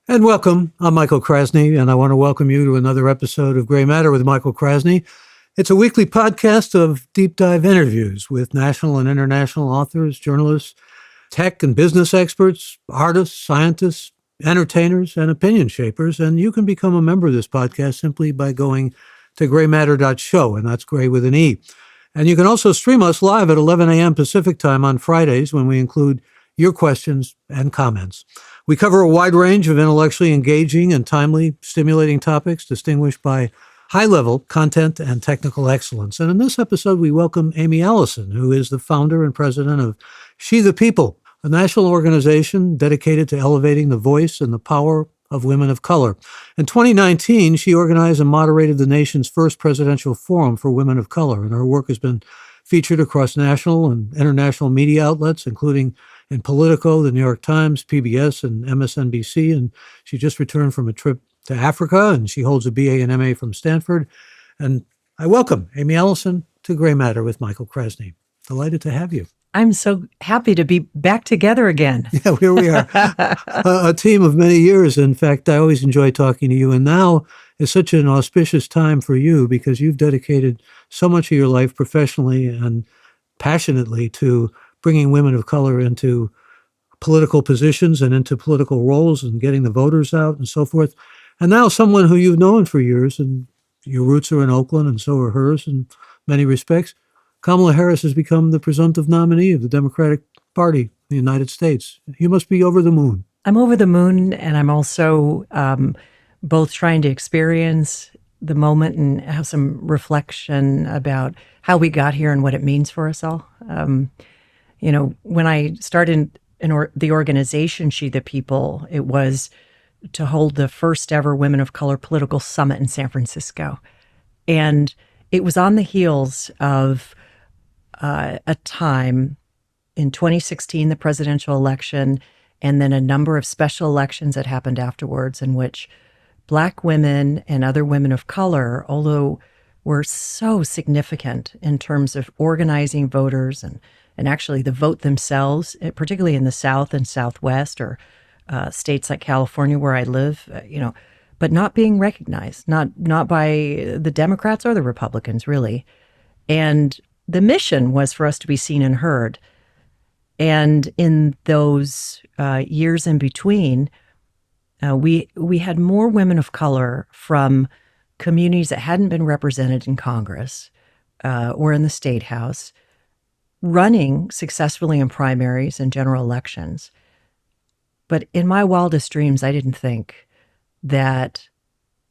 And welcome. I'm Michael Krasny, and I want to welcome you to another episode of Gray Matter with Michael Krasny. It's a weekly podcast of deep dive interviews with national and international authors, journalists, tech and business experts, artists, scientists, entertainers, and opinion shapers. And you can become a member of this podcast simply by going to graymatter.show, and that's gray with an E. And you can also stream us live at 11 a.m. Pacific time on Fridays when we include your questions and comments. We cover a wide range of intellectually engaging and timely, stimulating topics distinguished by high-level content and technical excellence. And in this episode, we welcome Aimee Allison, who is the founder and president of She the People, a national organization dedicated to elevating the voice and the power of women of color. In 2019, she organized and moderated the nation's first presidential forum for women of color, and her work has been featured across national and international media outlets, including in Politico, the New York Times, PBS, and MSNBC. And she just returned from a trip to Africa, and she holds a BA and MA from Stanford. And I welcome Aimee Allison to Gray Matter with Michael Krasny. Delighted to have you. I'm so happy to be back together again. Yeah, here we are, a team of many years. In fact, I always enjoy talking to you. And now is such an auspicious time for you because you've dedicated so much of your life professionally and passionately to bringing women of color into political positions and into political roles and getting the voters out and so forth. And now someone who you've known for years, and your roots are in Oakland and so are hers in many respects, Kamala Harris has become the presumptive nominee of the Democratic Party in the United States. You must be over the moon. I'm over the moon, and I'm also both trying to experience the moment and have some reflection about how we got here and what it means for us all. When I started the organization, She the People, it was to hold the first ever Women of Color political summit in San Francisco. And it was on the heels of a time in 2016, the presidential election, and then a number of special elections that happened afterwards in which Black women and other women of color, although were so significant in terms of organizing voters and actually the vote themselves, particularly in the South and Southwest or states like California where I live, but not being recognized, not by the Democrats or the Republicans, really. And the mission was for us to be seen and heard. And in those years in between, we had more women of color from communities that hadn't been represented in Congress or in the State House, running successfully in primaries and general elections. But in my wildest dreams, I didn't think that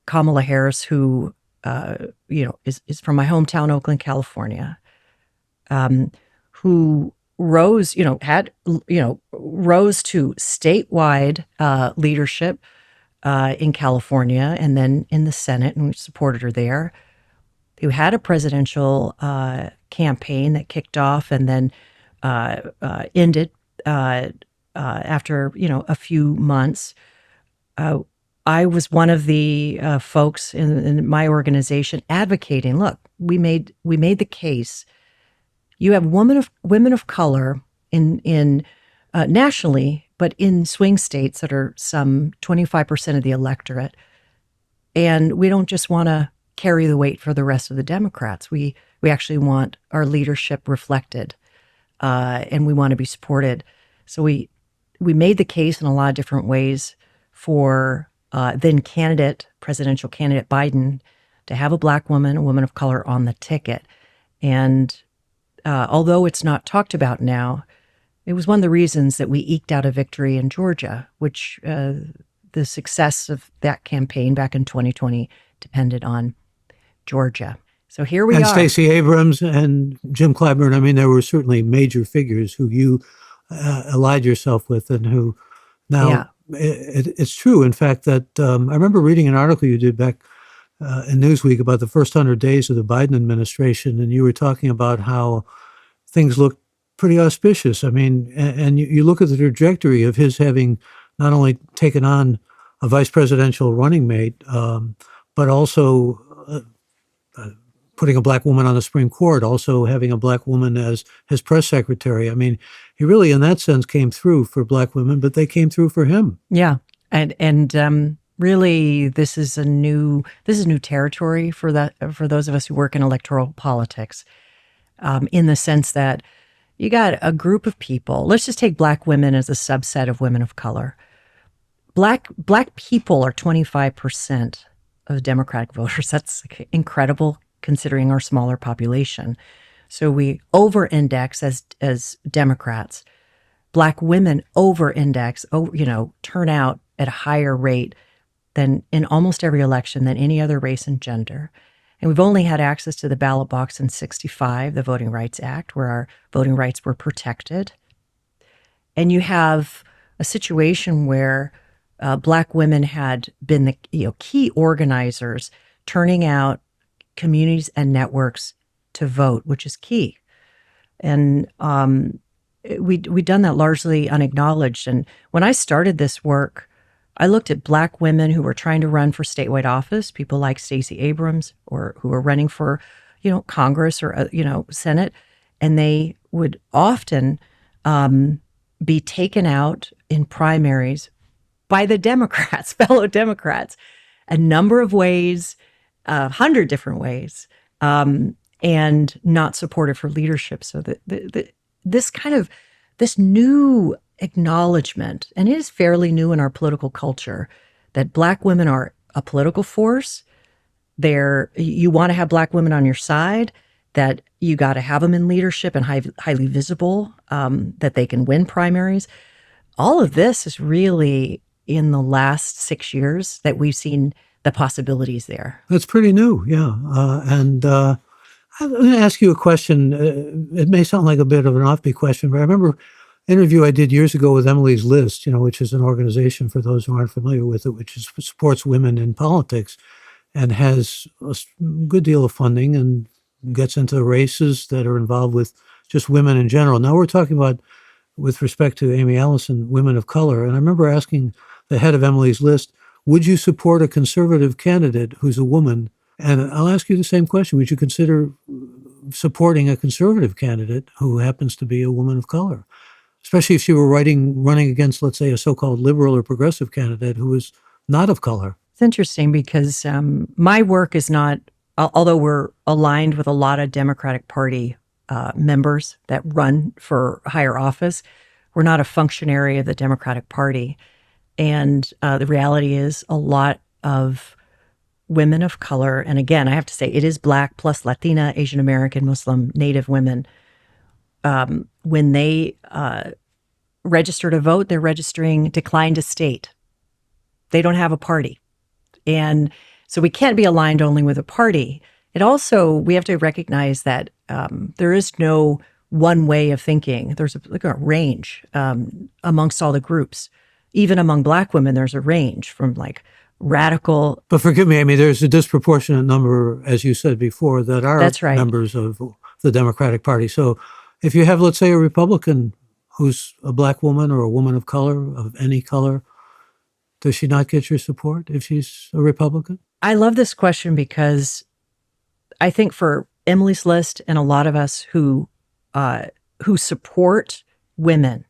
Kamala Harris, who is from my hometown, Oakland, California, who rose to statewide leadership in California and then in the Senate, and we supported her there, who had a presidential campaign that kicked off and then ended after a few months. I was one of the folks in my organization advocating. Look, we made the case. You have women of color in nationally, but in swing states that are some 25% of the electorate, and we don't just want to carry the weight for the rest of the Democrats. We actually want our leadership reflected, and we want to be supported. So we made the case in a lot of different ways for then presidential candidate Biden to have a Black woman, a woman of color on the ticket. And although it's not talked about now, it was one of the reasons that we eked out a victory in Georgia, which the success of that campaign back in 2020 depended on Georgia. So here we are. And Stacey Abrams and Jim Clyburn, I mean, there were certainly major figures who you allied yourself with and who now, Yeah. It's true, in fact, that I remember reading an article you did back in Newsweek about the first 100 days of the Biden administration, and you were talking about how things looked pretty auspicious. I mean, and you look at the trajectory of his having not only taken on a vice presidential running mate, but also putting a Black woman on the Supreme Court, also having a Black woman as his press secretary. I mean, he really, in that sense, came through for Black women, but they came through for him. Yeah. And really, this is new territory for those of us who work in electoral politics, in the sense that you got a group of people. Let's just take Black women as a subset of women of color. Black people are 25% of Democratic voters. That's incredible considering our smaller population. So we over-index as Democrats. Black women over-index, turn out at a higher rate than in almost every election than any other race and gender. And we've only had access to the ballot box in '65, the Voting Rights Act, where our voting rights were protected. And you have a situation where Black women had been the key organizers, turning out communities and networks to vote, which is key. And we'd done that largely unacknowledged. And when I started this work, I looked at Black women who were trying to run for statewide office, people like Stacey Abrams, or who were running for, Congress or, Senate, and they would often be taken out in primaries by the Democrats, fellow Democrats, a number of ways, 100 different ways, and not supported for leadership. So this new acknowledgement, and it is fairly new in our political culture, that Black women are a political force. You want to have Black women on your side, that you got to have them in leadership and highly visible, that they can win primaries. All of this is really in the last 6 years that we've seen the possibilities there. That's pretty new, yeah. And I'm going to ask you a question. It may sound like a bit of an offbeat question, but I remember an interview I did years ago with Emily's List, which is an organization, for those who aren't familiar with it, which supports women in politics and has a good deal of funding and gets into races that are involved with just women in general. Now we're talking about, with respect to Aimee Allison, women of color. And I remember asking the head of Emily's List, would you support a conservative candidate who's a woman? And I'll ask you the same question. Would you consider supporting a conservative candidate who happens to be a woman of color? Especially if she were running against, let's say, a so-called liberal or progressive candidate who is not of color. It's interesting because my work is not, although we're aligned with a lot of Democratic Party members that run for higher office, we're not a functionary of the Democratic Party. And the reality is a lot of women of color, and again, I have to say it is Black plus Latina, Asian American, Muslim, Native women, when they register to vote, they're registering decline to state. They don't have a party. And so we can't be aligned only with a party. We have to recognize that there is no one way of thinking. There's a range amongst all the groups. Even among Black women, there's a range from radical. But forgive me, Aimee, there's a disproportionate number, as you said before, that are members of the Democratic Party. So if you have, let's say, a Republican who's a Black woman or a woman of color, of any color, does she not get your support if she's a Republican? I love this question because I think for Emily's List and a lot of us who support women,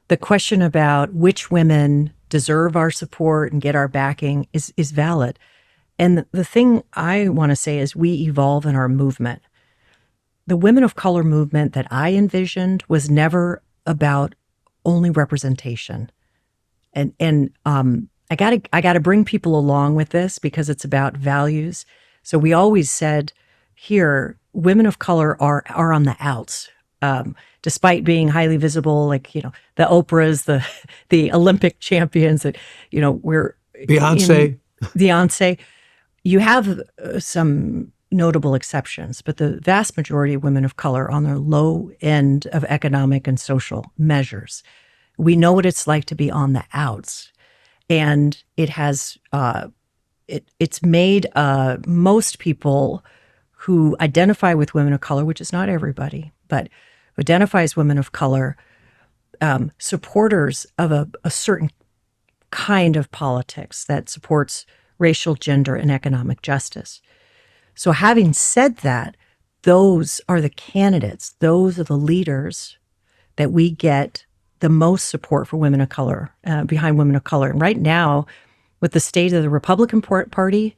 the question about which women deserve our support and get our backing is valid. And the thing I want to say is we evolve in our movement. The women of color movement that I envisioned was never about only representation. And I gotta bring people along with this because it's about values. So we always said here, women of color are on the outs. Despite being highly visible, the Oprahs, the Olympic champions, that we're Beyonce. You have some notable exceptions, but the vast majority of women of color are on the low end of economic and social measures. We know what it's like to be on the outs, and it has it's made most people who identify with women of color, which is not everybody, but identifies women of color, supporters of a certain kind of politics that supports racial, gender, and economic justice. So having said that, those are the candidates, those are the leaders that we get the most support for women of color, behind women of color. And right now, with the state of the Republican Party,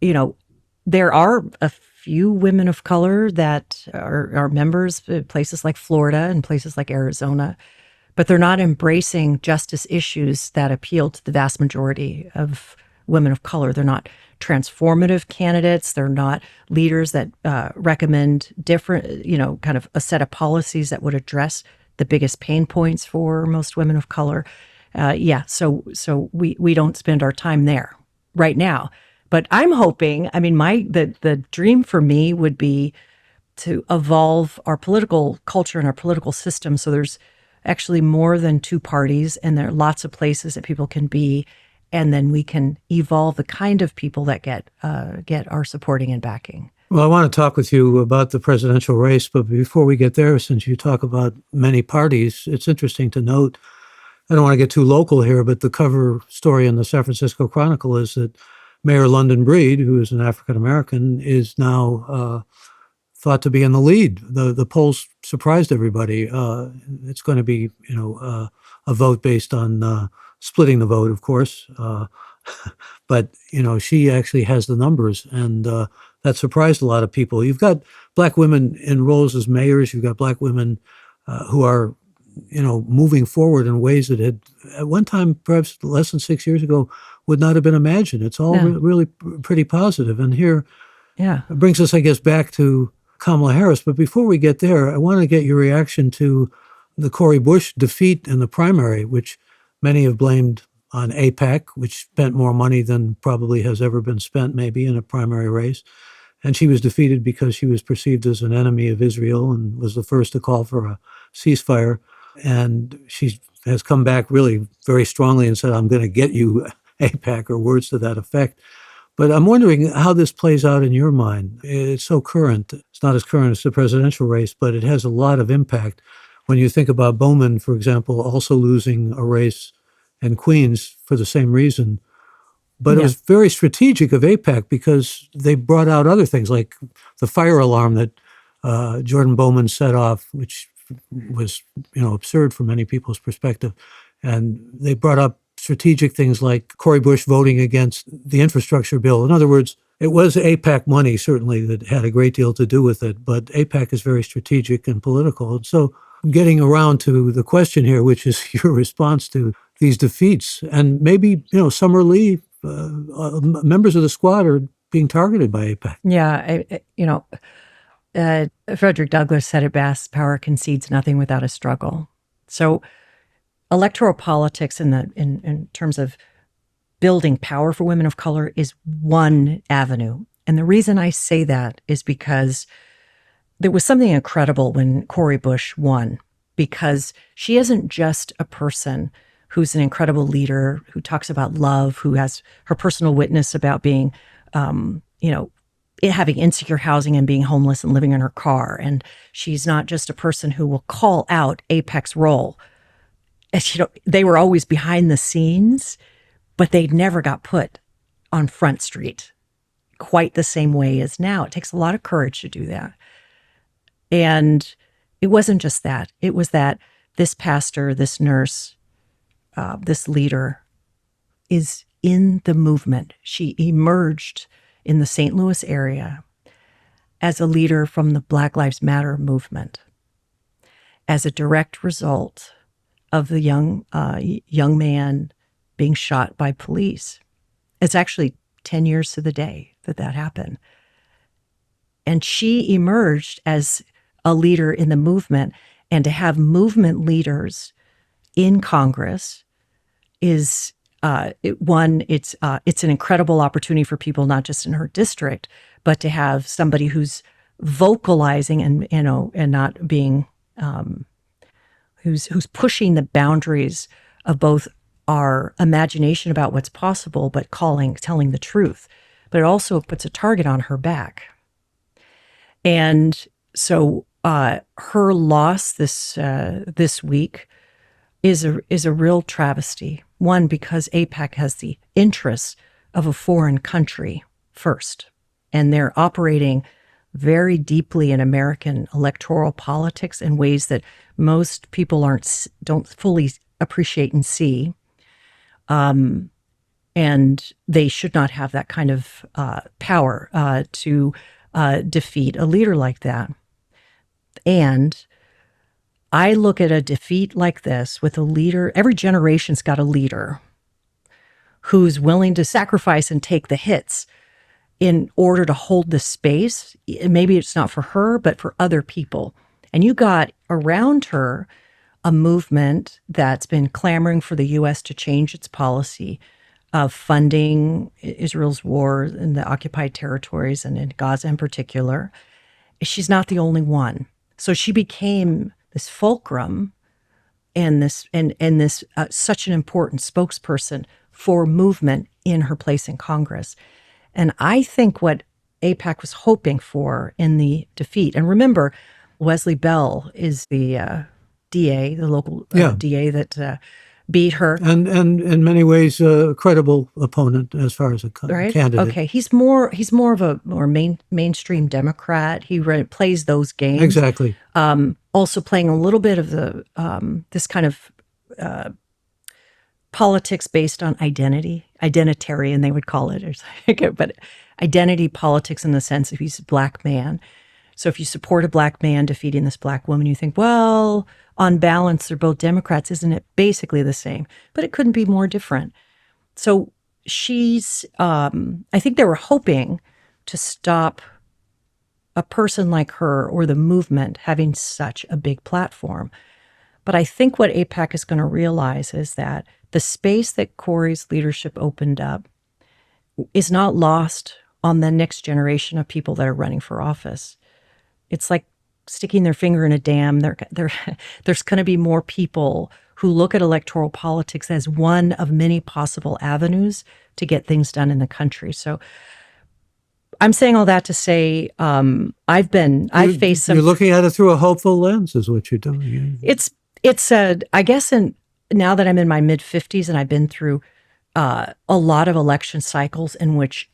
there are a few women of color that are members in places like Florida and places like Arizona, but they're not embracing justice issues that appeal to the vast majority of women of color. They're not transformative candidates. They're not leaders that recommend different, kind of a set of policies that would address the biggest pain points for most women of color. So we don't spend our time there right now. But I'm hoping, the dream for me would be to evolve our political culture and our political system so there's actually more than two parties and there are lots of places that people can be, and then we can evolve the kind of people that get our supporting and backing. Well, I want to talk with you about the presidential race, but before we get there, since you talk about many parties, it's interesting to note, I don't want to get too local here, but the cover story in the San Francisco Chronicle is that Mayor London Breed, who is an African-American, is now thought to be in the lead. The polls surprised everybody. It's going to be, a vote based on splitting the vote, of course. But, she actually has the numbers, and that surprised a lot of people. You've got Black women in roles as mayors. You've got Black women who are, moving forward in ways that had, at one time, perhaps less than 6 years ago, would not have been imagined. It's all really pretty positive. And here it brings us, I guess, back to Kamala Harris. But before we get there, I want to get your reaction to the Cori Bush defeat in the primary, which many have blamed on AIPAC, which spent more money than probably has ever been spent maybe in a primary race. And she was defeated because she was perceived as an enemy of Israel and was the first to call for a ceasefire. And she has come back really very strongly and said, I'm going to get you, AIPAC, or words to that effect. But I'm wondering how this plays out in your mind. It's so current. It's not as current as the presidential race, but it has a lot of impact. When you think about Bowman, for example, also losing a race in Queens for the same reason. But it was very strategic of AIPAC because they brought out other things like the fire alarm that Jordan Bowman set off, which was, absurd from many people's perspective. And they brought up strategic things like Cori Bush voting against the infrastructure bill. In other words, it was AIPAC money, certainly, that had a great deal to do with it. But AIPAC is very strategic and political. And so getting around to the question here, which is your response to these defeats. And maybe, Summer Lee, members of the squad are being targeted by AIPAC. Yeah, Frederick Douglass said it best, power concedes nothing without a struggle. So electoral politics in terms of building power for women of color is one avenue. And the reason I say that is because there was something incredible when Cori Bush won, because she isn't just a person who's an incredible leader, who talks about love, who has her personal witness about being, having insecure housing and being homeless and living in her car. And she's not just a person who will call out AIPAC's role. As they were always behind the scenes, but they never got put on Front Street quite the same way as now. It takes a lot of courage to do that. And it wasn't just that. It was that this pastor, this nurse, this leader is in the movement. She emerged in the St. Louis area as a leader from the Black Lives Matter movement, as a direct result of the young man being shot by police. It's actually 10 years to the day that happened. And she emerged as a leader in the movement, and to have movement leaders in Congress is it's an incredible opportunity for people, not just in her district, but to have somebody who's vocalizing and not being who's pushing the boundaries of both our imagination about what's possible, but telling the truth. But it also puts a target on her back. And so her loss this week is a real travesty. One, because AIPAC has the interests of a foreign country first, and they're operating very deeply in American electoral politics in ways that most people don't fully appreciate and see. And they should not have that kind of power to defeat a leader like that. And I look at a defeat like this with a leader. Every generation's got a leader who's willing to sacrifice and take the hits in order to hold the space. Maybe it's not for her, but for other people. And you got around her a movement that's been clamoring for the U.S. to change its policy of funding Israel's war in the occupied territories and in Gaza in particular. She's not the only one. So she became this fulcrum and this such an important spokesperson for movement in her place in Congress. And I think what AIPAC was hoping for in the defeat, and remember, Wesley Bell is the DA, the local DA that beat her. And in many ways, a credible opponent as far as a candidate. Okay, he's more of a more mainstream Democrat. He plays those games. Exactly. Also playing a little bit of the this kind of politics based on identitarian, they would call it, but identity politics in the sense that he's a black man. So if you support a black man defeating this black woman, you think, well, on balance, they're both Democrats. Isn't it basically the same? But it couldn't be more different. So she's, I think they were hoping to stop a person like her or the movement having such a big platform. But I think what AIPAC is going to realize is that the space that Cori's leadership opened up is not lost on the next generation of people that are running for office. It's like sticking their finger in a dam. There's going to be more people who look at electoral politics as one of many possible avenues to get things done in the country. So I'm saying all that to say I've faced some. You're looking at it through a hopeful lens, is what you're doing. It's I guess now that I'm in my mid 50s and I've been through a lot of election cycles in which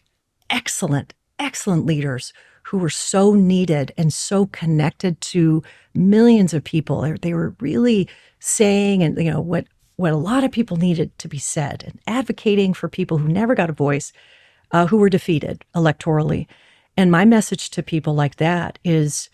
excellent leaders who were so needed and so connected to millions of people. They were really saying, and what a lot of people needed to be said, and advocating for people who never got a voice, who were defeated electorally. And my message to people like that is,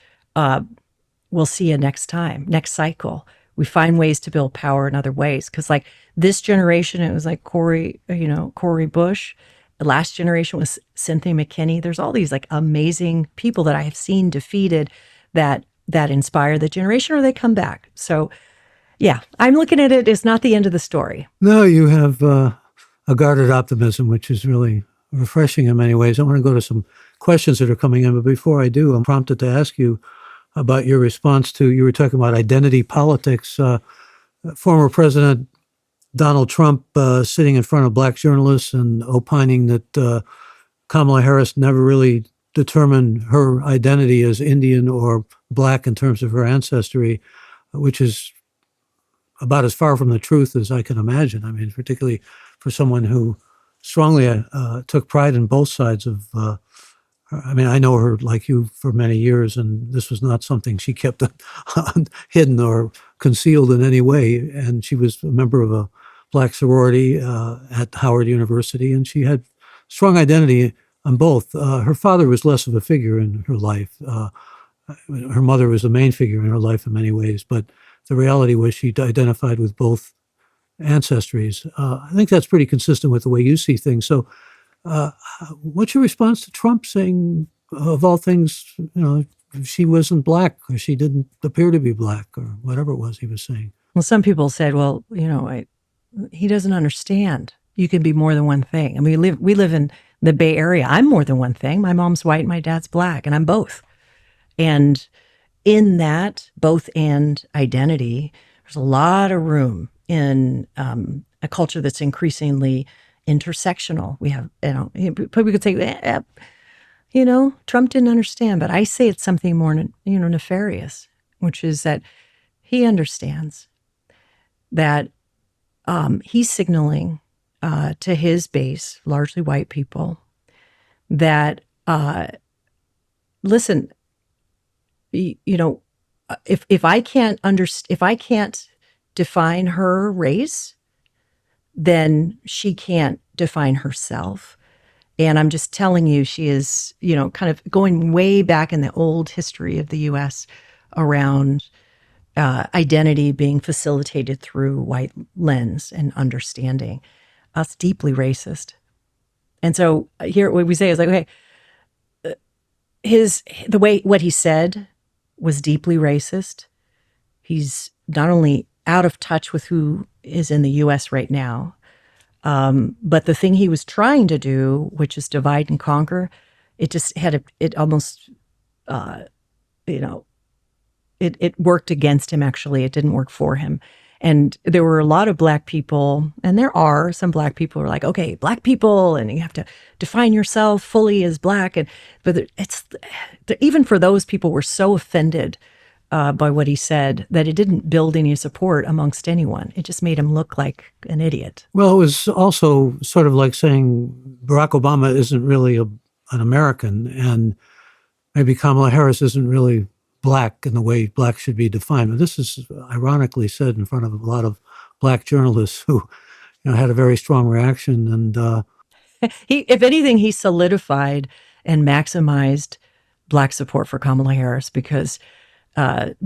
we'll see you next time, next cycle. We find ways to build power in other ways. Because like this generation, it was like Cori Bush. The last generation was Cynthia McKinney. There's all these like amazing people that I have seen defeated that inspire the generation, or they come back. So yeah, I'm looking at it as not the end of the story. No, you have a guarded optimism, which is really refreshing in many ways. I want to go to some questions that are coming in, but before I do, I'm prompted to ask you about your response to, you were talking about identity politics. Former President Donald Trump sitting in front of black journalists and opining that Kamala Harris never really determined her identity as Indian or black in terms of her ancestry, which is about as far from the truth as I can imagine. I mean, particularly for someone who strongly took pride in both sides of I mean, I know her like you for many years, and this was not something she kept hidden or concealed in any way. And she was a member of a black sorority at Howard University, and she had strong identity on both. Her father was less of a figure in her life. Her mother was the main figure in her life in many ways, but the reality was she identified with both ancestries. I think that's pretty consistent with the way you see things. So what's your response to Trump saying, of all things, she wasn't black, or she didn't appear to be black, or whatever it was he was saying? Well, some people said, well, he doesn't understand. You can be more than one thing. I mean, we live in the Bay Area. I'm more than one thing. My mom's white, my dad's black, and I'm both. And in that both and identity, there's a lot of room in a culture that's increasingly intersectional. We have, we could say, Trump didn't understand, but I say it's something more, nefarious, which is that he understands that he's signaling to his base, largely white people, that, listen, you know, if I can't if I can't define her race, then she can't define herself. And I'm just telling you, she is, kind of going way back in the old history of the U.S. around identity being facilitated through white lens and understanding. That's deeply racist. And so here, what we say is like, okay, what he said was deeply racist. He's not only out of touch with who is in the U.S. right now, but the thing he was trying to do, which is divide and conquer, it just had it almost, it worked against him. Actually, it didn't work for him. And there were a lot of Black people, and there are some Black people who are like, okay, Black people, and you have to define yourself fully as Black. But even for those people were so offended by what he said that it didn't build any support amongst anyone. It just made him look like an idiot. Well, it was also sort of like saying Barack Obama isn't really an American, and maybe Kamala Harris isn't really Black in the way Black should be defined. But this is ironically said in front of a lot of Black journalists who, had a very strong reaction. And if anything, he solidified and maximized Black support for Kamala Harris, because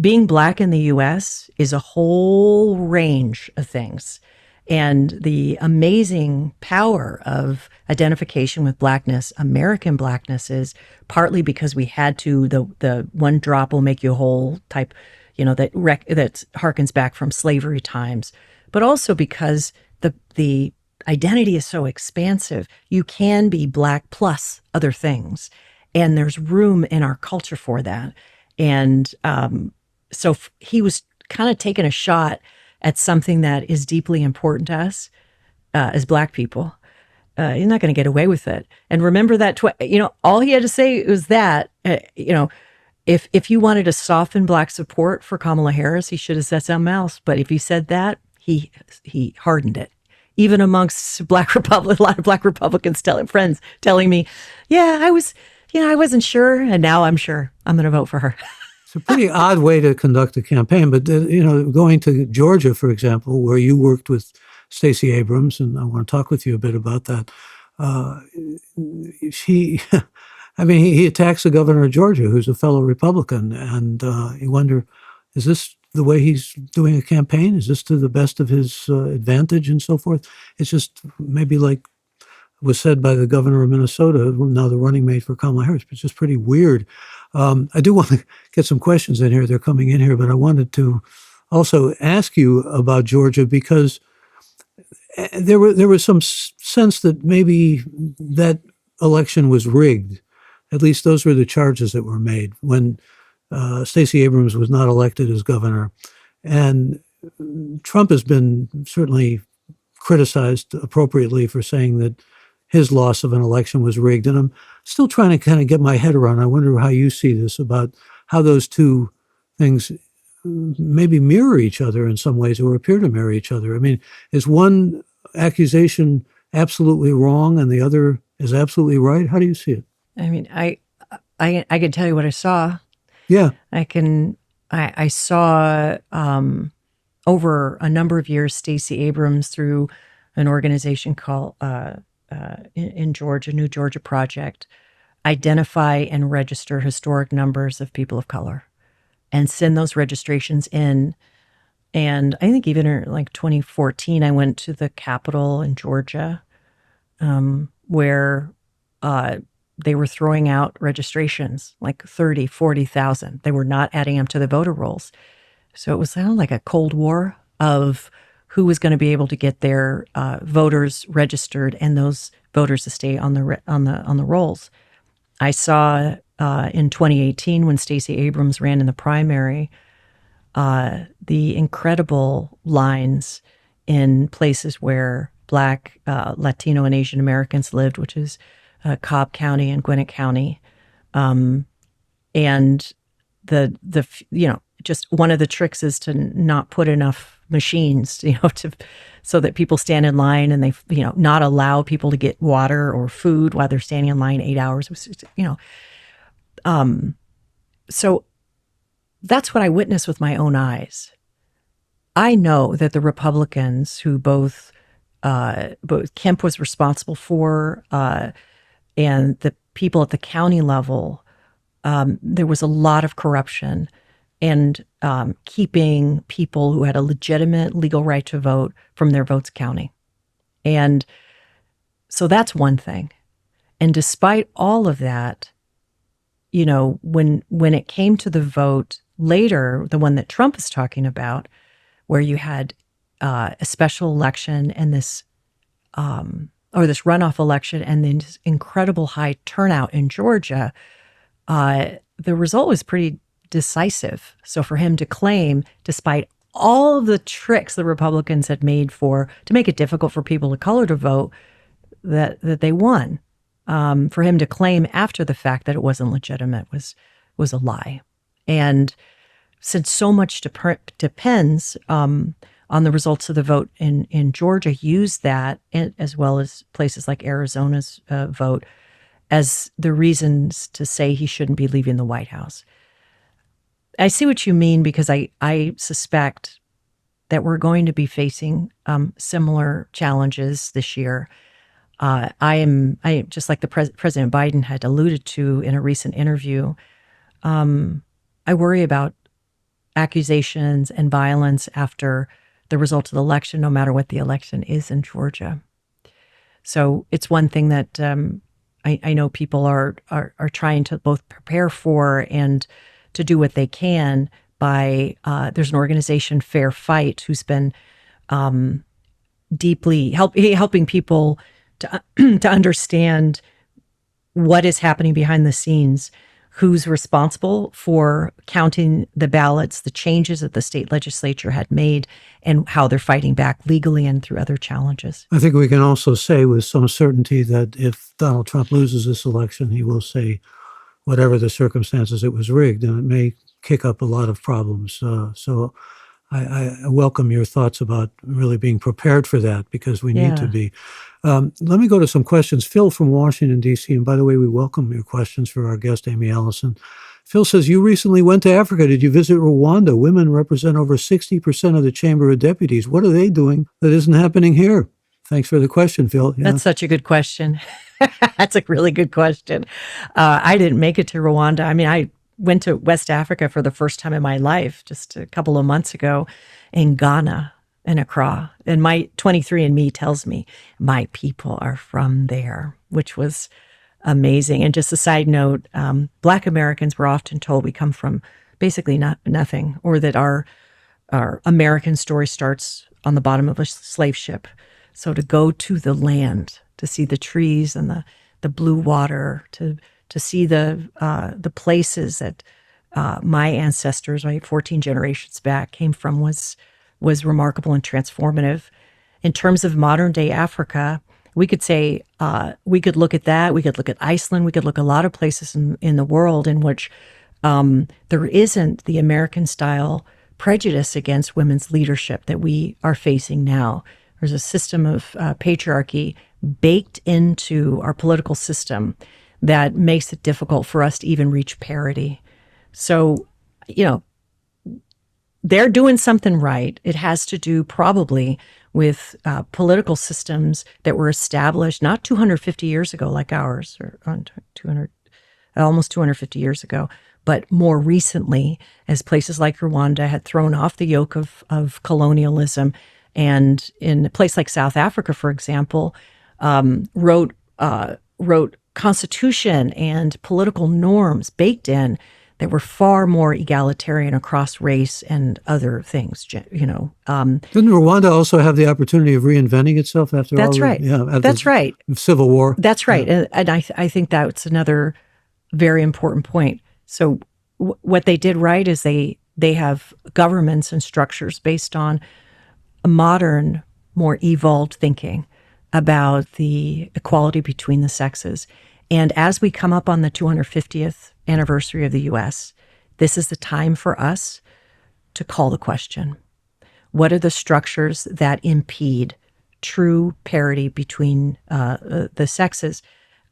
being Black in the U.S. is a whole range of things. And the amazing power of identification with Blackness, American Blackness, is partly because we had to, the one drop will make you whole type, that harkens back from slavery times, but also because the identity is so expansive. You can be Black plus other things, and there's room in our culture for that. And so he was kind of taking a shot at something that is deeply important to us as Black people. You're not going to get away with it. And remember that, all he had to say was that, if you wanted to soften Black support for Kamala Harris, he should have said something else. But if he said that, he hardened it. Even amongst a lot of Black Republicans friends telling me, yeah, I wasn't sure. And now I'm sure I'm going to vote for her. It's a pretty odd way to conduct a campaign. But, going to Georgia, for example, where you worked with Stacey Abrams, and I want to talk with you a bit about that. He attacks the governor of Georgia, who's a fellow Republican. And you wonder, is this the way he's doing a campaign? Is this to the best of his advantage and so forth? It's just maybe like was said by the governor of Minnesota, now the running mate for Kamala Harris, but it's just pretty weird. I do want to get some questions in here. They're coming in here, but I wanted to also ask you about Georgia, because there was some sense that maybe that election was rigged. At least those were the charges that were made when Stacey Abrams was not elected as governor. And Trump has been certainly criticized appropriately for saying that his loss of an election was rigged. And I'm still trying to kind of get my head around. I wonder how you see this, about how those two things maybe mirror each other in some ways, or appear to mirror each other. I mean, is one accusation absolutely wrong and the other is absolutely right? How do you see it? I mean, I can tell you what I saw. Yeah. I saw over a number of years, Stacey Abrams, through an organization called in Georgia, New Georgia Project, identify and register historic numbers of people of color and send those registrations in. And I think even in like 2014, I went to the Capitol in Georgia, where they were throwing out registrations, like 30, 40,000. They were not adding them to the voter rolls. So it was sounded like a Cold War of who was going to be able to get their voters registered and those voters to stay on the rolls. I saw in 2018, when Stacey Abrams ran in the primary, the incredible lines in places where Black, Latino, and Asian Americans lived, which is Cobb County and Gwinnett County, and just one of the tricks is to not put enough machines, so that people stand in line, and they, not allow people to get water or food while they're standing in line 8 hours. So that's what I witnessed with my own eyes. I know that the Republicans who both Kemp was responsible for, and the people at the county level, there was a lot of corruption and keeping people who had a legitimate legal right to vote from their votes counting. And so that's one thing. And despite all of that, when it came to the vote later, the one that Trump is talking about, where you had a special election and this runoff election and then this incredible high turnout in Georgia, the result was pretty decisive. So for him to claim, despite all the tricks the Republicans had made to make it difficult for people of color to vote, that they won, for him to claim after the fact that it wasn't legitimate was a lie. And since so much depends on the results of the vote in Georgia, used that, as well as places like Arizona's vote, as the reasons to say he shouldn't be leaving the White House. I see what you mean, because I suspect that we're going to be facing similar challenges this year. I just like President Biden had alluded to in a recent interview. I worry about accusations and violence after the result of the election, no matter what the election is in Georgia. So it's one thing that I know people are trying to both prepare for and to do what they can by, there's an organization, Fair Fight, who's been deeply helping people to understand what is happening behind the scenes, who's responsible for counting the ballots, the changes that the state legislature had made, and how they're fighting back legally and through other challenges. I think we can also say with some certainty that if Donald Trump loses this election, he will say, whatever the circumstances, it was rigged, and it may kick up a lot of problems. So I welcome your thoughts about really being prepared for that, because we need to be. Let me go to some questions. Phil from Washington, D.C., and by the way, we welcome your questions for our guest, Aimee Allison. Phil says, you recently went to Africa. Did you visit Rwanda? Women represent over 60% of the Chamber of Deputies. What are they doing that isn't happening here? Thanks for the question, Phil. Yeah. That's such a good question. That's a really good question. I didn't make it to Rwanda. I mean, I went to West Africa for the first time in my life just a couple of months ago in Ghana and Accra. And my 23andMe tells me my people are from there, which was amazing. And just a side note, Black Americans were often told we come from basically nothing, or that our American story starts on the bottom of a slave ship. So to go to the land, to see the trees and the blue water, to see the places that my ancestors, right, 14 generations back, came from was remarkable and transformative. In terms of modern day Africa, we could say we could look at that. We could look at Iceland. We could look at a lot of places in the world in which there isn't the American style prejudice against women's leadership that we are facing now. There's a system of patriarchy baked into our political system that makes it difficult for us to even reach parity. So, they're doing something right. It has to do probably with political systems that were established not 250 years ago like ours, or almost 250 years ago, but more recently, as places like Rwanda had thrown off the yoke of colonialism. And in a place like South Africa, for example, wrote constitution and political norms baked in that were far more egalitarian across race and other things. Didn't Rwanda also have the opportunity of reinventing itself after That's all? Right. That's right. Civil War. That's right. Yeah. And I think that's another very important point. So what they did right is they have governments and structures based on a modern, more evolved thinking about the equality between the sexes. And as we come up on the 250th anniversary of the U.S., this is the time for us to call the question. What are the structures that impede true parity between the sexes?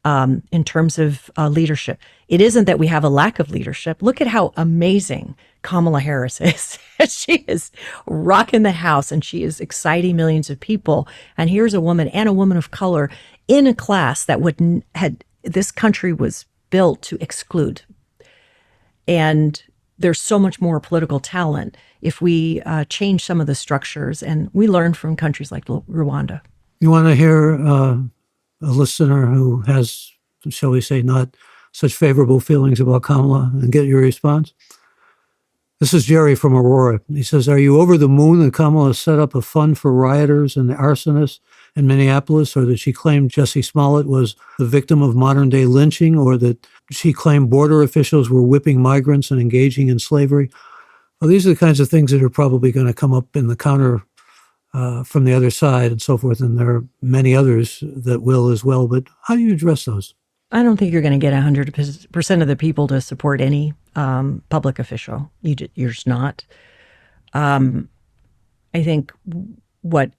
in terms of leadership. It isn't that we have a lack of leadership. Look at how amazing Kamala Harris is. She is rocking the house and she is exciting millions of people. And here's a woman and a woman of color in a class that this country was built to exclude. And there's so much more political talent if we change some of the structures, and we learn from countries like Rwanda. You want to hear a listener who has, shall we say, not such favorable feelings about Kamala and get your response? This is Jerry from Aurora. He says, are you over the moon that Kamala set up a fund for rioters and arsonists in Minneapolis, or that she claimed Jussie Smollett was the victim of modern-day lynching, or that she claimed border officials were whipping migrants and engaging in slavery? Well, these are the kinds of things that are probably going to come up in the counter from the other side and so forth, and there are many others that will as well. But how do you address those? I don't think you're going to get 100% of the people to support any public official. You're just not. I think what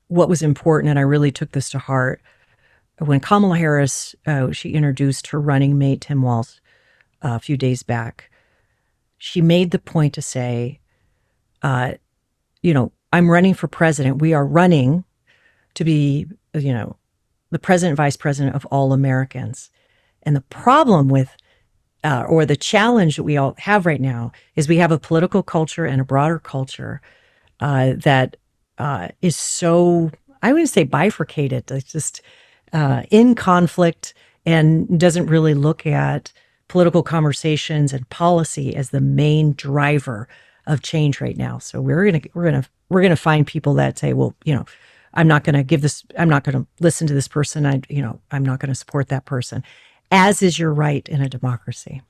was important, and I really took this to heart, when Kamala Harris, she introduced her running mate, Tim Walz, a few days back, she made the point to say, I'm running for president. We are running to be, the president, vice president of all Americans. And the problem with, or the challenge that we all have right now is we have a political culture and a broader culture that is so, I wouldn't say bifurcated. It's just in conflict and doesn't really look at political conversations and policy as the main driver of change right now. So we're gonna find people that say, well, I'm not going to listen to this person. I'm not going to support that person, as is your right in a democracy.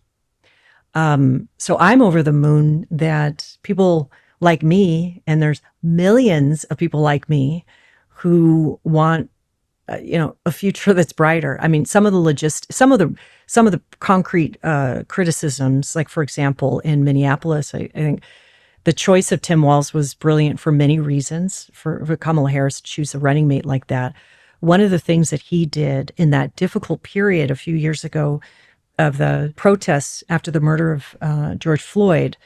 So I'm over the moon that people like me, and there's millions of people like me who want, a future that's brighter. I mean, some of the concrete criticisms, like for example, in Minneapolis, I think the choice of Tim Walz was brilliant for many reasons. For Kamala Harris to choose a running mate like that, one of the things that he did in that difficult period a few years ago of the protests after the murder of George Floyd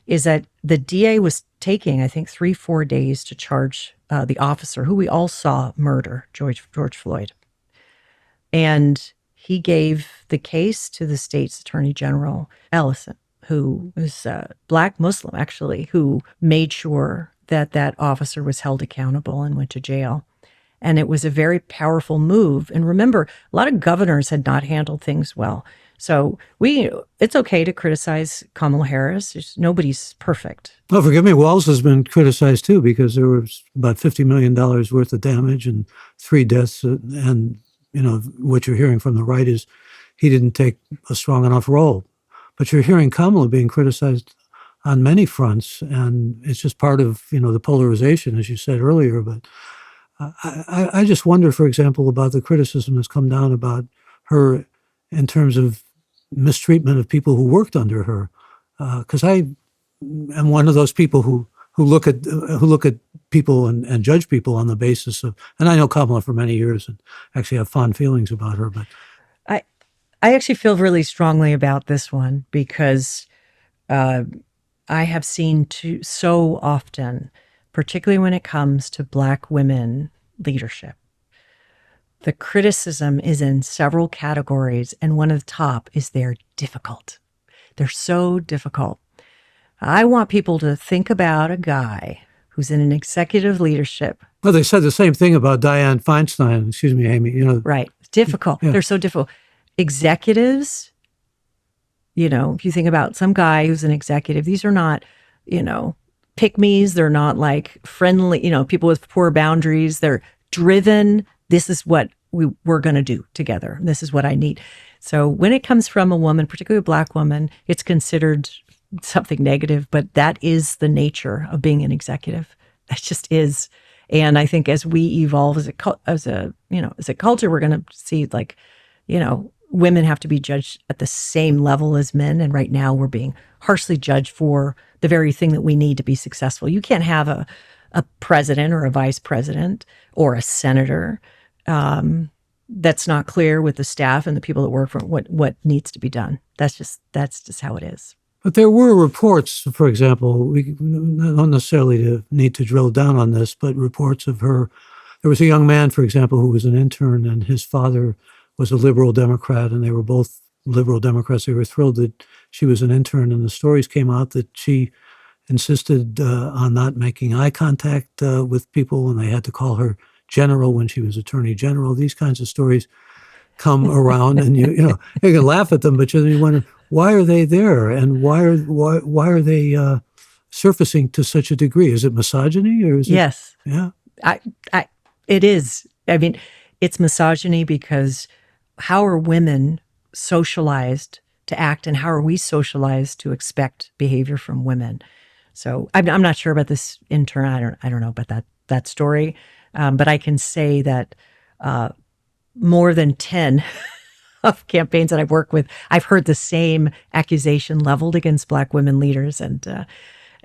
is that the DA was taking, I think, 3-4 days to charge the officer who we all saw murder George Floyd. And he gave the case to the state's attorney general, Allison, who was a Black Muslim, actually, who made sure that that officer was held accountable and went to jail. And it was a very powerful move. And remember, a lot of governors had not handled things well. So it's okay to criticize Kamala Harris. Nobody's perfect. Oh, forgive me, Walz has been criticized too, because there was about $50 million worth of damage and 3 deaths. And, what you're hearing from the right is he didn't take a strong enough role. But you're hearing Kamala being criticized on many fronts, and it's just part of, the polarization, as you said earlier. But I just wonder, for example, about the criticism that's come down about her in terms of mistreatment of people who worked under her. Because I am one of those people who look at people and judge people on the basis of, and I know Kamala for many years and actually have fond feelings about her, but I actually feel really strongly about this one because I have seen so often, particularly when it comes to Black women leadership, the criticism is in several categories, and one of the top is they're difficult. They're so difficult. I want people to think about a guy who's in an executive leadership. Well, they said the same thing about Dianne Feinstein. Excuse me, Amy. Right. Difficult. Yeah. They're so difficult. Executives, if you think about some guy who's an executive, these are not, pick-me's. They're not like friendly, people with poor boundaries. They're driven. This is what we're going to do together. This is what I need. So when it comes from a woman, particularly a Black woman, it's considered something negative, but that is the nature of being an executive. That just is. And I think as we evolve as a culture, we're going to see women have to be judged at the same level as men. And right now we're being harshly judged for the very thing that we need to be successful. You can't have a president or a vice president or a senator that's not clear with the staff and the people that work for what needs to be done. That's just how it is. But there were reports, for example, we don't necessarily need to drill down on this, but reports of her. There was a young man, for example, who was an intern, and his father was a liberal Democrat, and they were both liberal Democrats. They were thrilled that she was an intern, and the stories came out that she insisted on not making eye contact with people, and they had to call her general when she was attorney general. These kinds of stories come around, and you can laugh at them, but you wonder, why are they there, and why are they surfacing to such a degree? Is it misogyny, or is yes, it? Yeah, it is. I mean, it's misogyny because how are women socialized to act, and how are we socialized to expect behavior from women? So I'm not sure about this intern. I don't know about that story, but I can say that more than 10 of campaigns that I've worked with, I've heard the same accusation leveled against Black women leaders, and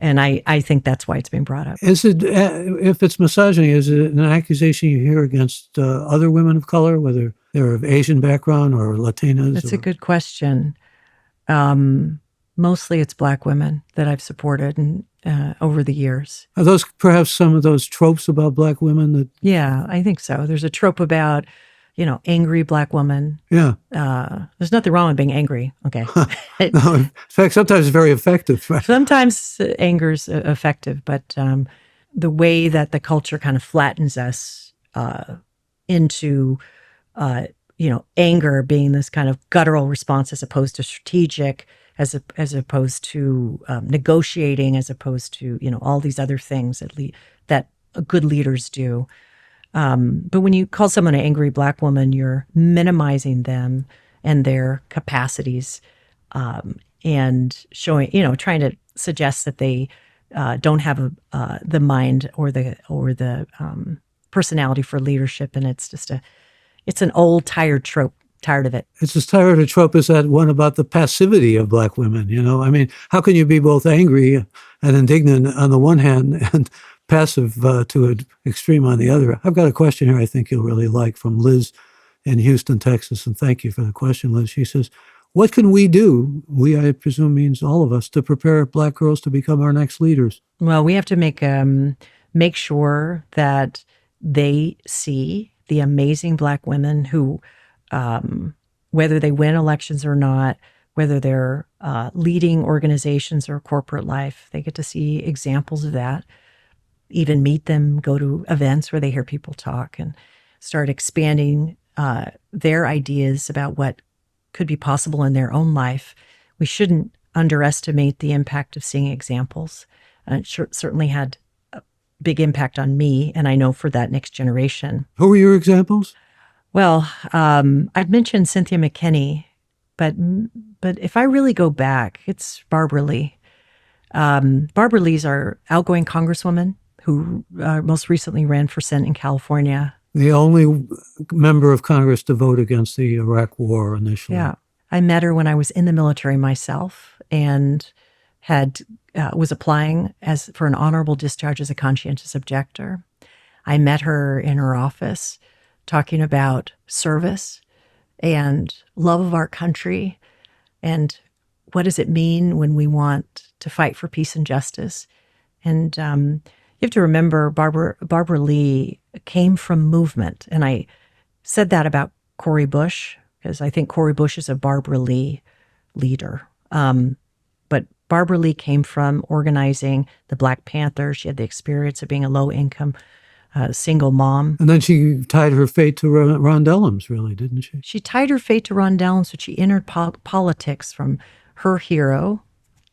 I think that's why it's being brought up. Is it, if it's misogyny, is it an accusation you hear against other women of color, whether they're of Asian background or Latinas? That's a good question. Mostly it's Black women that I've supported and over the years. Are those perhaps some of those tropes about Black women that? Yeah, I think so. There's a trope about, angry Black woman. Yeah. There's nothing wrong with being angry. Okay. No, in fact, sometimes it's very effective. Right? Sometimes anger's effective, but the way that the culture kind of flattens us into, anger being this kind of guttural response as opposed to strategic, as opposed to negotiating, as opposed to, all these other things that good leaders do. But when you call someone an angry Black woman, you're minimizing them and their capacities, and showing, trying to suggest that they don't have the mind or the personality for leadership. And it's just it's an old, tired trope. Tired of it. It's as tired a trope as that one about the passivity of Black women. I mean, how can you be both angry and indignant on the one hand and passive to an extreme on the other? I've got a question here I think you'll really like from Liz in Houston, Texas, and thank you for the question, Liz. She says, what can we do, we I presume means all of us, to prepare Black girls to become our next leaders? Well, we have to make sure that they see the amazing Black women who, whether they win elections or not, whether they're leading organizations or corporate life, they get to see examples of that, even meet them, go to events where they hear people talk, and start expanding their ideas about what could be possible in their own life. We shouldn't underestimate the impact of seeing examples. It certainly had a big impact on me, and I know for that next generation. Who were your examples? Well, I've mentioned Cynthia McKinney, but if I really go back, it's Barbara Lee. Barbara Lee's our outgoing congresswoman who most recently ran for Senate in California. The only member of Congress to vote against the Iraq War initially. Yeah. I met her when I was in the military myself and was applying for an honorable discharge as a conscientious objector. I met her in her office talking about service and love of our country and what does it mean when we want to fight for peace and justice. And you have to remember Barbara Lee came from movement. And I said that about Cori Bush because I think Cori Bush is a Barbara Lee leader. But Barbara Lee came from organizing the Black Panthers. She had the experience of being a low-income single mom. And then she tied her fate to Ron Dellums, really, didn't she? She tied her fate to Ron Dellums, but she entered politics from her hero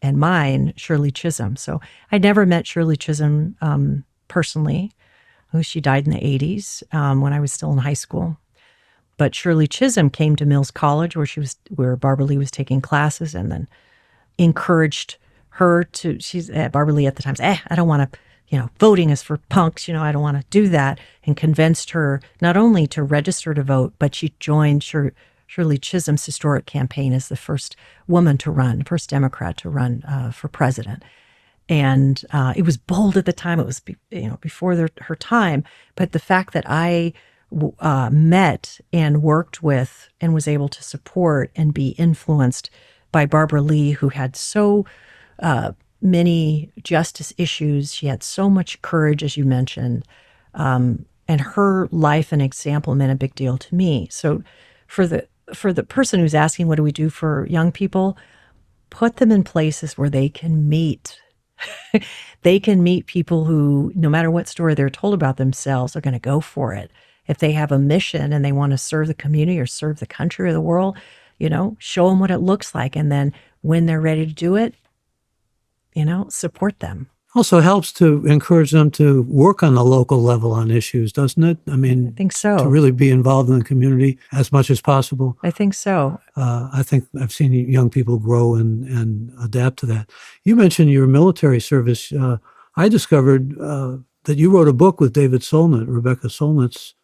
and mine, Shirley Chisholm. So I never met Shirley Chisholm personally. She died in the 80s when I was still in high school. But Shirley Chisholm came to Mills College where Barbara Lee was taking classes and then encouraged her Barbara Lee at the time said, I don't want to, voting is for punks, I don't want to do that, and convinced her not only to register to vote, but she joined Shirley Chisholm's historic campaign as the first woman to run, first Democrat to run for president. And it was bold at the time. It was, before her time. But the fact that I met and worked with and was able to support and be influenced by Barbara Lee, who had so many justice issues. She had so much courage, as you mentioned, and her life and example meant a big deal to me. So for the person who's asking, what do we do for young people? Put them in places where they can meet. They can meet people who, no matter what story they're told about themselves, are going to go for it. If they have a mission and they want to serve the community or serve the country or the world, show them what it looks like. And then when they're ready to do it, support them. Also helps to encourage them to work on the local level on issues, doesn't it? I mean, I think so. To really be involved in the community as much as possible. I think so. I think I've seen young people grow and adapt to that. You mentioned your military service. I discovered that you wrote a book with David Solnit, Rebecca Solnit's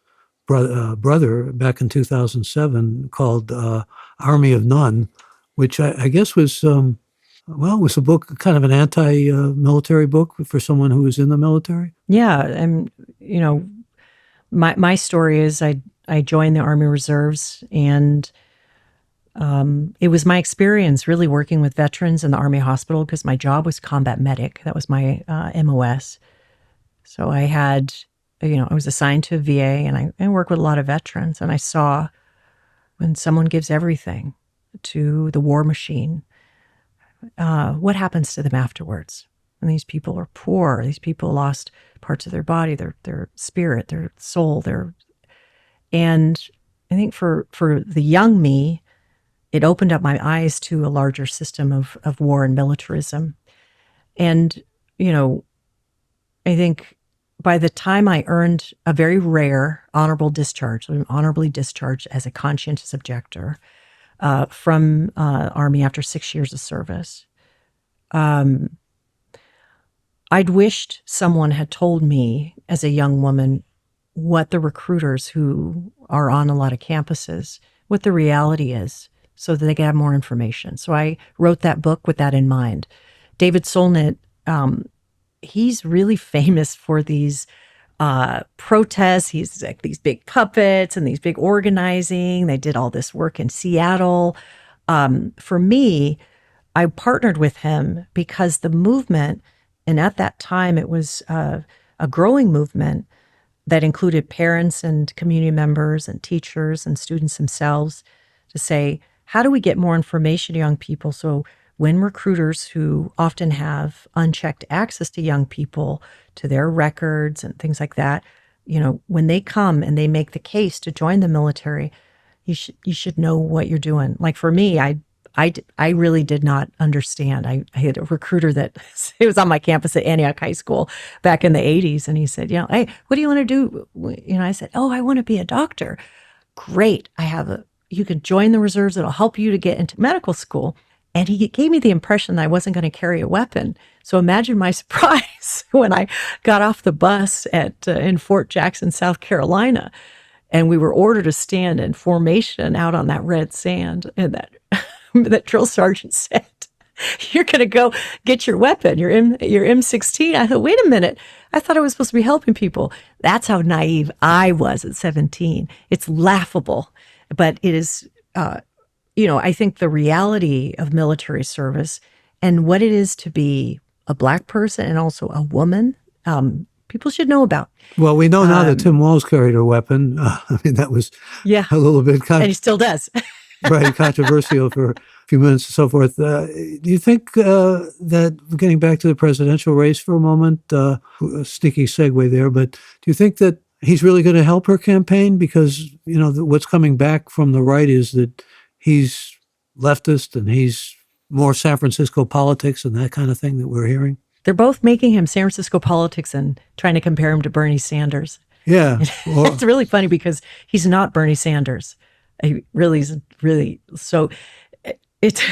brother, back in 2007 called Army of None, which I guess was... it was a book, kind of an anti-military book for someone who was in the military. Yeah, and my story is I joined the Army Reserves, and it was my experience really working with veterans in the Army hospital because my job was combat medic. That was my MOS. So I had, I was assigned to a VA, and I worked with a lot of veterans, and I saw when someone gives everything to the war machine, what happens to them afterwards? And these people are poor. These people lost parts of their body, their spirit, their soul. And I think for the young me, it opened up my eyes to a larger system of war and militarism. And, I think by the time I earned a very rare honorably discharged as a conscientious objector, from Army after 6 years of service. I'd wished someone had told me as a young woman what the recruiters who are on a lot of campuses, what the reality is, so that they could have more information. So I wrote that book with that in mind. David Solnit, he's really famous for these protests. He's like these big puppets and these big organizing. They did all this work in Seattle. For me, I partnered with him because the movement, and at that time it was a growing movement that included parents and community members and teachers and students themselves, to say, how do we get more information to young people? So when recruiters who often have unchecked access to young people, to their records and things like that, when they come and they make the case to join the military, you should know what you're doing. Like for me, I really did not understand. I had a recruiter that it was on my campus at Antioch High School back in the 80s, and he said, hey, what do you want to do? I said, I want to be a doctor. Great. You can join the reserves. It'll help you to get into medical school. And he gave me the impression that I wasn't going to carry a weapon. So imagine my surprise when I got off the bus in Fort Jackson, South Carolina, and we were ordered to stand in formation out on that red sand. And that drill sergeant said, "You're going to go get your weapon, your M16." I thought, wait a minute. I thought I was supposed to be helping people. That's how naive I was at 17. It's laughable, but it is... I think the reality of military service and what it is to be a Black person and also a woman, people should know about. Well, we know now that Tim Walz carried a weapon. I mean, that was a little bit... and he still does. Right, controversial for a few minutes and so forth. Do you think that, getting back to the presidential race for a moment, a sneaky segue there, but do you think that he's really going to help her campaign? Because, what's coming back from the right is that he's leftist and he's more San Francisco politics and that kind of thing that we're hearing. They're both making him San Francisco politics and trying to compare him to Bernie Sanders. Yeah. It's really funny because he's not Bernie Sanders. He really is so it's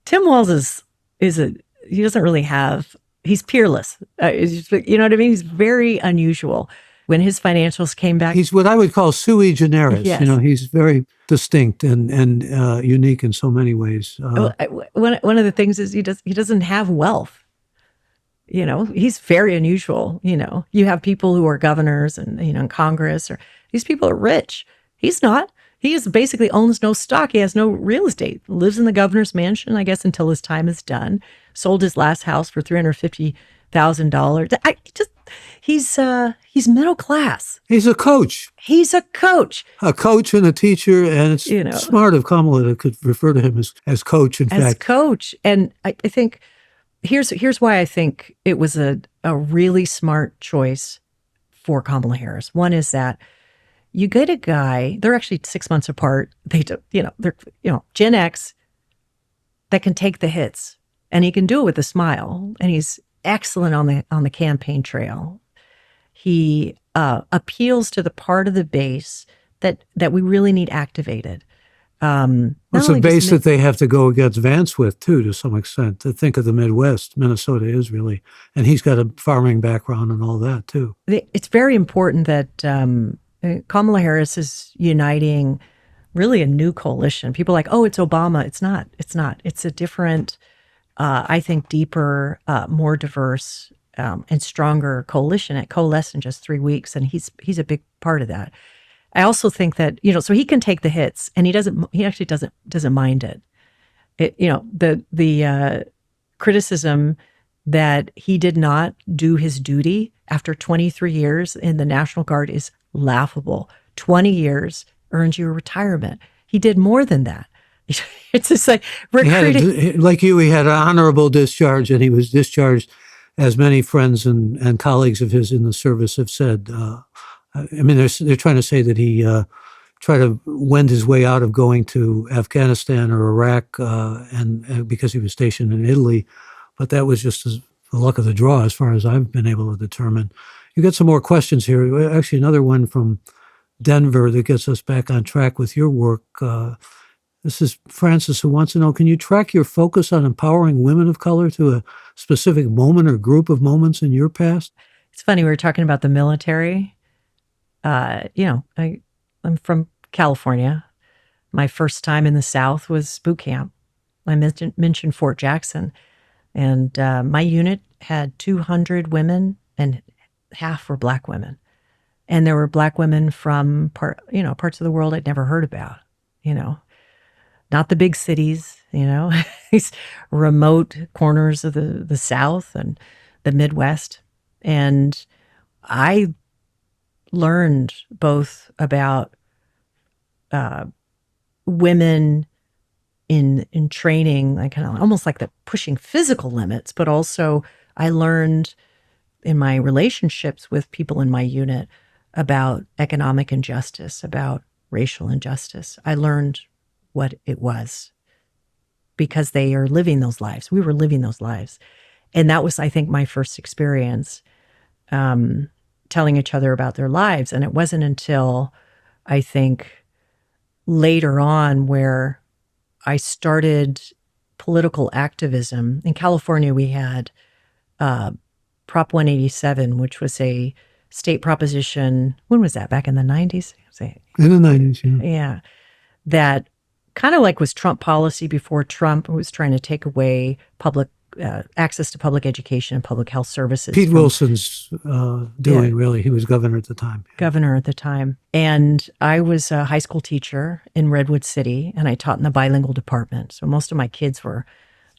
Tim Walz he doesn't really have, he's peerless. You know what I mean? He's very unusual. When his financials came back, he's what I would call sui generis. Yes. He's very distinct and unique in so many ways. One of the things is he doesn't have wealth. he's very unusual. You have people who are governors and, in Congress, or these people are rich. He's not. He basically owns no stock. He has no real estate. Lives in the governor's mansion, I guess, until his time is done. Sold his last house for $350,000. He's middle class. He's a coach. He's a coach. A coach and a teacher, and it's smart of Kamala to could refer to him as coach, in fact. As coach. And I think here's why I think it was a really smart choice for Kamala Harris. One is that you get a guy, they're actually 6 months apart. They're Gen X that can take the hits, and he can do it with a smile, and he's excellent on the campaign trail. He appeals to the part of the base that we really need activated. It's a base that they have to go against Vance with, too, to some extent. To think of the Midwest, Minnesota is really, and he's got a farming background and all that, too. It's very important that Kamala Harris is uniting really a new coalition. People are like, oh, it's Obama. It's not. It's a different, I think, deeper, more diverse, and stronger coalition. It coalesced in just 3 weeks, and he's a big part of that. I also think that, so he can take the hits, and he actually doesn't mind it. The criticism that he did not do his duty after 23 years in the National Guard is laughable. 20 years earns you a retirement. He did more than that. It's just like recruiting. Like you, he had an honorable discharge, and he was discharged, as many friends and colleagues of his in the service have said. They're trying to say that he tried to wend his way out of going to Afghanistan or Iraq, and because he was stationed in Italy, but that was just the luck of the draw, as far as I've been able to determine. You got some more questions here. Actually, another one from Denver that gets us back on track with your work. This is Francis, who wants to know, can you track your focus on empowering women of color to a specific moment or group of moments in your past? It's funny, we were talking about the military. I'm from California. My first time in the South was boot camp. I mentioned Fort Jackson. And my unit had 200 women, and half were Black women. And there were Black women from parts of the world I'd never heard about, not the big cities, these remote corners of the South and the Midwest. And I learned both about women in training, like kind of almost like the pushing physical limits, but also I learned in my relationships with people in my unit about economic injustice, about racial injustice. I learned what it was because they are living those lives. We were living those lives. And that was, I think, my first experience telling each other about their lives. And it wasn't until, I think, later on where I started political activism. In California, we had Prop 187, which was a state proposition. When was that? Back in the 90s? In the 90s, yeah. Yeah. That kind of like was Trump policy before Trump was trying to take away public access to public education and public health services. Pete Wilson's doing, really. He was governor at the time. Governor at the time. And I was a high school teacher in Redwood City, and I taught in the bilingual department. So most of my kids were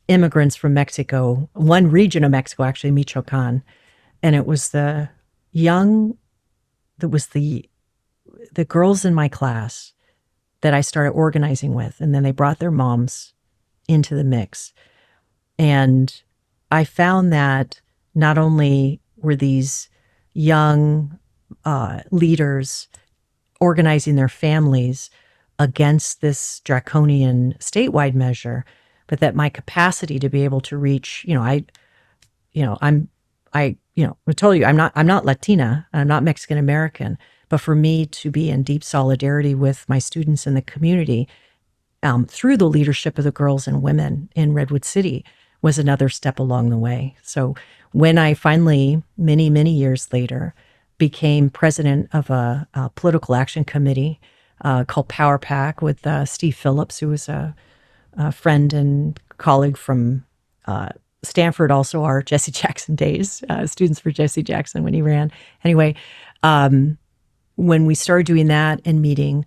immigrants from Mexico, one region of Mexico, actually, Michoacan. And it was the girls in my class that I started organizing with. And then they brought their moms into the mix. And I found that not only were these young leaders organizing their families against this draconian statewide measure, but that my capacity to be able to reach, I told you, I'm not Latina, I'm not Mexican American, but for me to be in deep solidarity with my students in the community through the leadership of the girls and women in Redwood City was another step along the way. So when I finally, many, many years later, became president of a political action committee called AIPAC with Steve Phillips, who was a friend and colleague from Stanford also are Jesse Jackson days, students for Jesse Jackson when he ran. Anyway, when we started doing that and meeting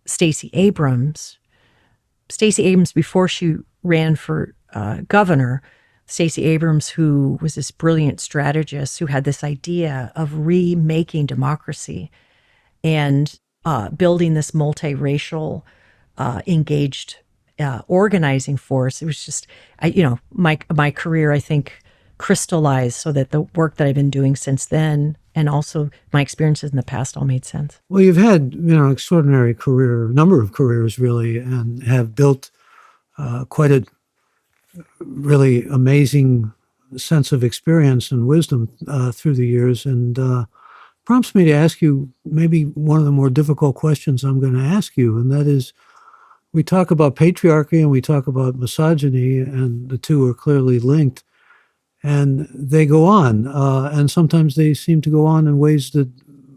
Stacey Abrams, before she ran for governor, Stacey Abrams, who was this brilliant strategist who had this idea of remaking democracy and building this multiracial, engaged organizing force. It was just, my career, I think, crystallized so that the work that I've been doing since then and also my experiences in the past all made sense. Well, you've had, extraordinary number of careers really, and have built quite a really amazing sense of experience and wisdom through the years, and prompts me to ask you maybe one of the more difficult questions I'm going to ask you, and that is, we talk about patriarchy and we talk about misogyny, and the two are clearly linked, and they go on, and sometimes they seem to go on in ways that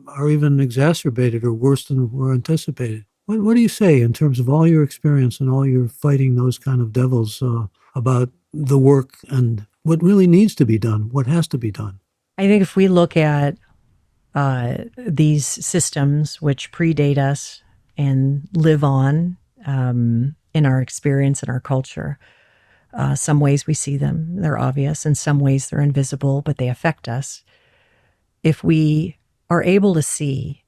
are even exacerbated or worse than were anticipated. What do you say in terms of all your experience and all your fighting those kind of devils about the work and what really needs to be done, what has to be done? I think if we look at these systems which predate us and live on in our experience and our culture, some ways we see them, they're obvious, and some ways they're invisible, but they affect us. If we are able to see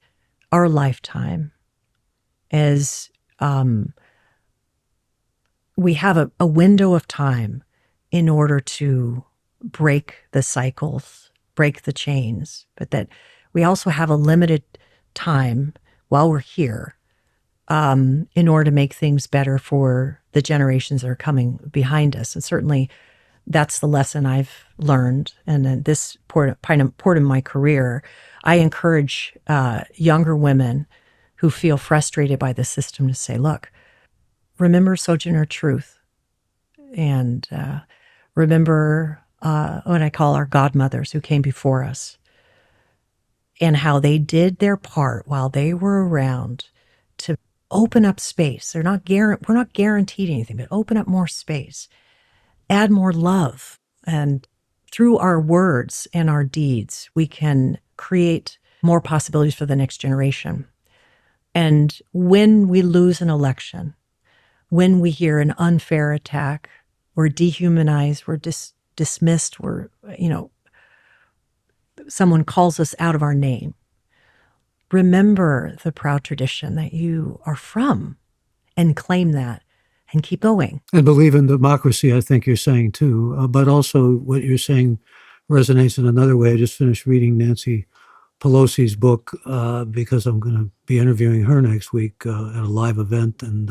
our lifetime as we have a window of time in order to break the cycles, break the chains, but that we also have a limited time while we're here in order to make things better for the generations that are coming behind us. And certainly that's the lesson I've learned. And at this point in my career, I encourage younger women who feel frustrated by the system to say, look, remember Sojourner Truth, and remember what I call our godmothers who came before us, and how they did their part while they were around to open up space. We're not guaranteed anything, but open up more space, add more love. And through our words and our deeds, we can create more possibilities for the next generation. And when we lose an election, when we hear an unfair attack, we're dehumanized, we're dismissed, we're, someone calls us out of our name, remember the proud tradition that you are from and claim that and keep going. And believe in democracy, I think you're saying too. But also what you're saying resonates in another way. I just finished reading Nancy Pelosi's book because I'm going to be interviewing her next week at a live event, and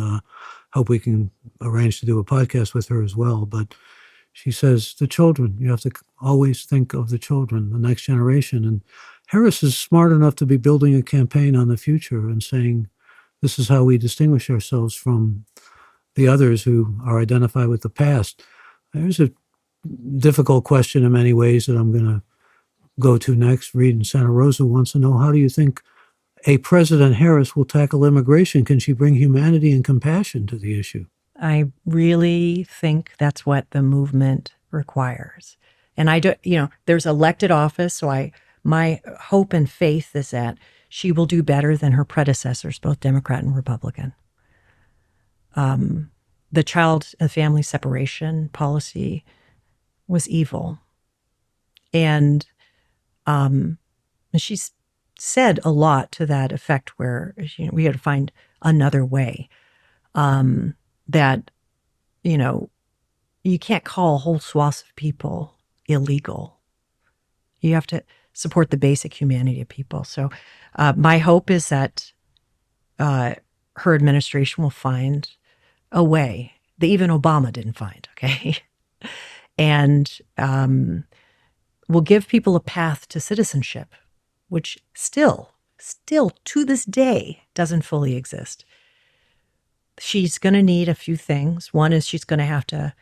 hope we can arrange to do a podcast with her as well. But she says the children, you have to always think of the children, the next generation. And Harris is smart enough to be building a campaign on the future and saying, this is how we distinguish ourselves from the others who are identified with the past. There's a difficult question in many ways that I'm going to go to next. Reed in Santa Rosa wants to know, how do you think a President Harris will tackle immigration? Can she bring humanity and compassion to the issue? I really think that's what the movement requires. And there's elected office, so my hope and faith is that she will do better than her predecessors, both Democrat and Republican. The child and family separation policy was evil. And she's said a lot to that effect, where we got to find another way. That, you can't call whole swaths of people illegal. You have to support the basic humanity of people. So my hope is that her administration will find a way that even Obama didn't find, okay? And will give people a path to citizenship, which still to this day doesn't fully exist. She's going to need a few things. One is she's going to have to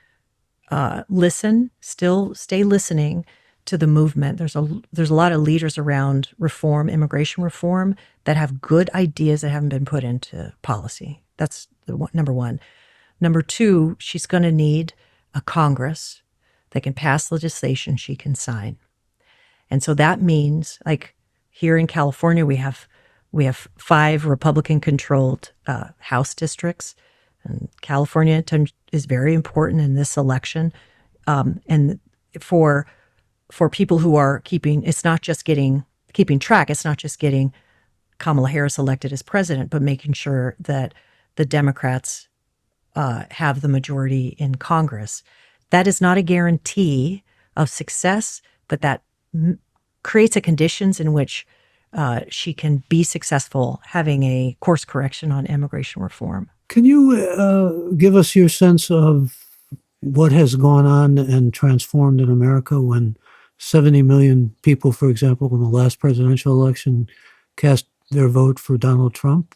still stay listening to the movement. There's a lot of leaders around reform, immigration reform, that have good ideas that haven't been put into policy. That's number one. Number two, she's going to need a Congress that can pass legislation she can sign. And so that means, like here in California, we have 5 Republican-controlled House districts, and California is very important in this election. And for people who are keeping track, it's not just getting Kamala Harris elected as president, but making sure that the Democrats have the majority in Congress. That is not a guarantee of success, but that creates a conditions in which she can be successful having a course correction on immigration reform. Can you give us your sense of what has gone on and transformed in America when 70 million people, for example, in the last presidential election cast their vote for Donald Trump?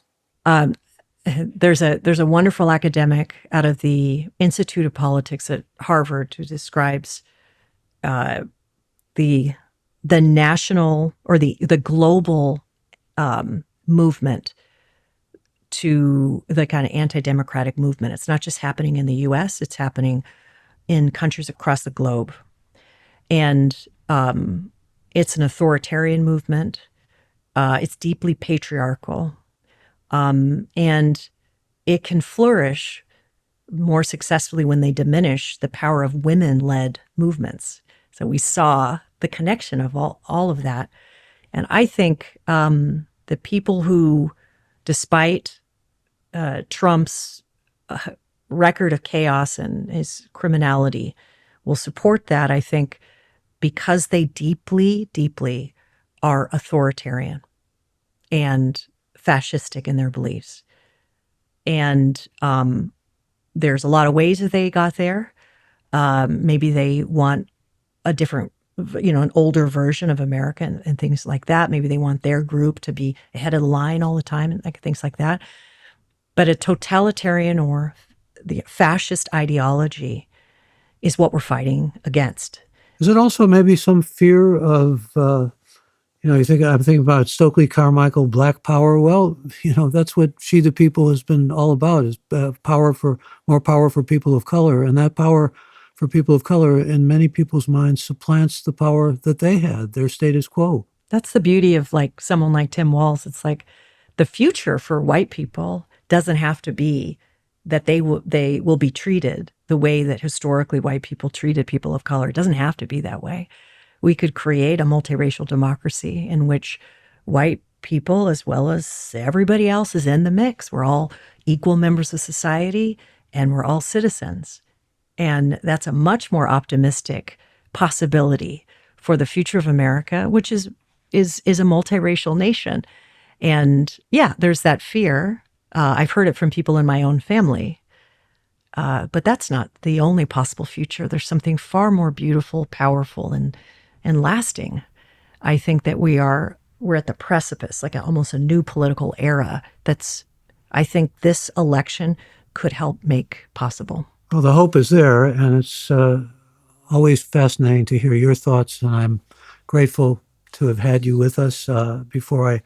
There's a wonderful academic out of the Institute of Politics at Harvard who describes the national or the global movement to the kind of anti-democratic movement. It's not just happening in the U.S., it's happening in countries across the globe. And it's an authoritarian movement. It's deeply patriarchal. And it can flourish more successfully when they diminish the power of women-led movements. So we saw the connection of all of that. And I think the people who, despite Trump's record of chaos and his criminality, will support that, I think, because they deeply, deeply are authoritarian and fascistic in their beliefs. And there's a lot of ways that they got there. Maybe they want a different, an older version of America and things like that. Maybe they want their group to be ahead of the line all the time and things like that. But a totalitarian or the fascist ideology is what we're fighting against. Is it also maybe some fear of, I'm thinking about Stokely Carmichael, Black Power? Well, that's what She the People has been all about, is more power for people of color. And that power for people of color, in many people's minds, supplants the power that they had, their status quo. That's the beauty of someone like Tim Walz. It's like the future for white people doesn't have to be that they will be treated the way that historically white people treated people of color. It doesn't have to be that way. We could create a multiracial democracy in which white people, as well as everybody else, is in the mix. We're all equal members of society and we're all citizens. And that's a much more optimistic possibility for the future of America, which is a multiracial nation. And yeah, there's that fear. I've heard it from people in my own family. But that's not the only possible future. There's something far more beautiful, powerful, and lasting. I think that we're at the precipice, almost a new political era I think this election could help make possible. Well, the hope is there, and it's always fascinating to hear your thoughts, and I'm grateful to have had you with us. Before I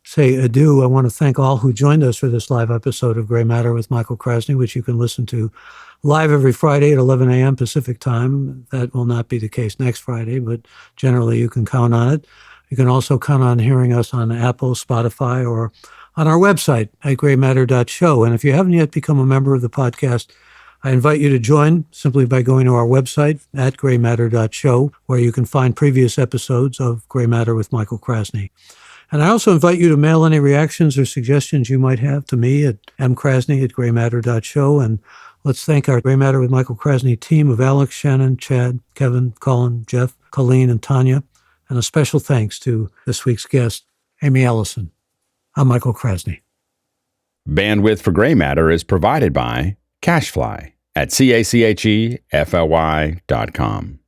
say adieu, I want to thank all who joined us for this live episode of Gray Matter with Michael Krasny, which you can listen to live every Friday at 11 a.m. Pacific time. That will not be the case next Friday, but generally you can count on it. You can also count on hearing us on Apple, Spotify, or on our website at graymatter.show. And if you haven't yet become a member of the podcast, I invite you to join simply by going to our website at graymatter.show, where you can find previous episodes of Gray Matter with Michael Krasny. And I also invite you to mail any reactions or suggestions you might have to me at mkrasny@graymatter.show. And let's thank our Gray Matter with Michael Krasny team of Alex, Shannon, Chad, Kevin, Colin, Jeff, Colleen, and Tanya. And a special thanks to this week's guest, Aimee Allison. I'm Michael Krasny. Bandwidth for Gray Matter is provided by CashFly at CACHEFLY.com.